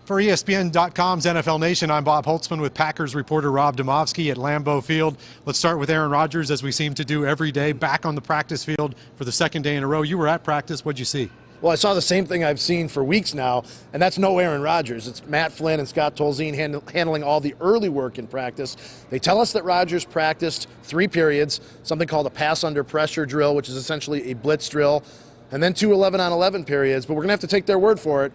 For ESPN.com's NFL Nation, I'm Bob Holtzman with Packers reporter Rob Demovsky at Lambeau Field. Let's start with Aaron Rodgers, as we seem to do every day, back on the practice field for the second day in a row. You were at practice. What'd you see? Well, I saw the same thing I've seen for weeks now, and that's no Aaron Rodgers. It's Matt Flynn and Scott Tolzien handling all the early work in practice. They tell us that Rodgers practiced 3 periods, something called a pass under pressure drill, which is essentially a blitz drill, and then 2 11-on-11 periods, but we're going to have to take their word for it.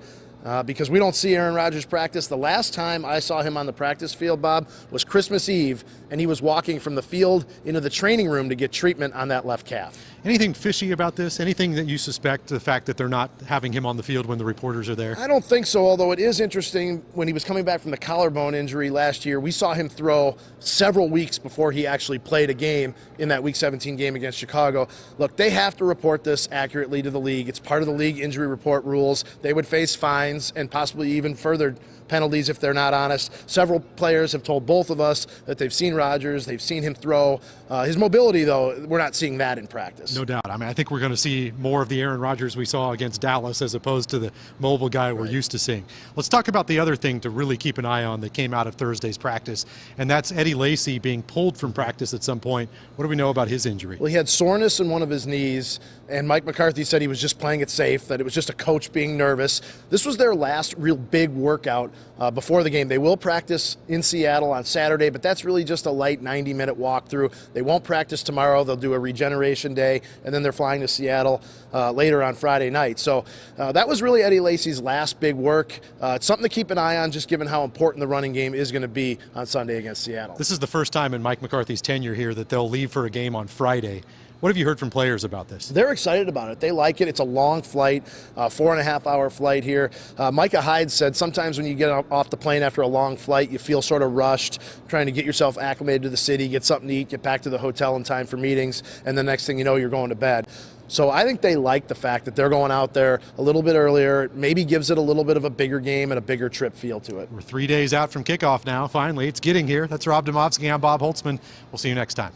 Because we don't see Aaron Rodgers practice. The last time I saw him on the practice field, Bob, was Christmas Eve, and he was walking from the field into the training room to get treatment on that left calf. Anything fishy about this? Anything that you suspect, the fact that they're not having him on the field when the reporters are there? I don't think so, although it is interesting. When he was coming back from the collarbone injury last year, we saw him throw several weeks before he actually played a game in that Week 17 game against Chicago. Look, they have to report this accurately to the league. It's part of the league injury report rules. They would face fines and possibly even further penalties if they're not honest. Several players have told both of us that they've seen Rodgers, they've seen him throw. His mobility, though, we're not seeing that in practice. No doubt. I mean, I think we're going to see more of the Aaron Rodgers we saw against Dallas as opposed to the mobile guy we're used to seeing. Let's talk about the other thing to really keep an eye on that came out of Thursday's practice, and that's Eddie Lacy being pulled from practice at some point. What do we know about his injury? Well, he had soreness in one of his knees, and Mike McCarthy said he was just playing it safe, that it was just a coach being nervous. This was their last real big workout before the game. They will practice in Seattle on Saturday, but that's really just a light 90-minute walkthrough. They won't practice tomorrow. They'll do a regeneration day, and then they're flying to Seattle later on Friday night. So that was really Eddie Lacy's last big work. It's something to keep an eye on, just given how important the running game is going to be on Sunday against Seattle. This is the first time in Mike McCarthy's tenure here that they'll leave for a game on Friday. What have you heard from players about this? They're excited about it. They like it. It's a long flight, 4.5-hour flight here. Micah Hyde said sometimes when you get off the plane after a long flight, you feel sort of rushed, trying to get yourself acclimated to the city, get something to eat, get back to the hotel in time for meetings, and the next thing you know, you're going to bed. So I think they like the fact that they're going out there a little bit earlier. Maybe gives it a little bit of a bigger game and a bigger trip feel to it. We're 3 days out from kickoff now. Finally, it's getting here. That's Rob Demovsky. I'm Bob Holtzman. We'll see you next time.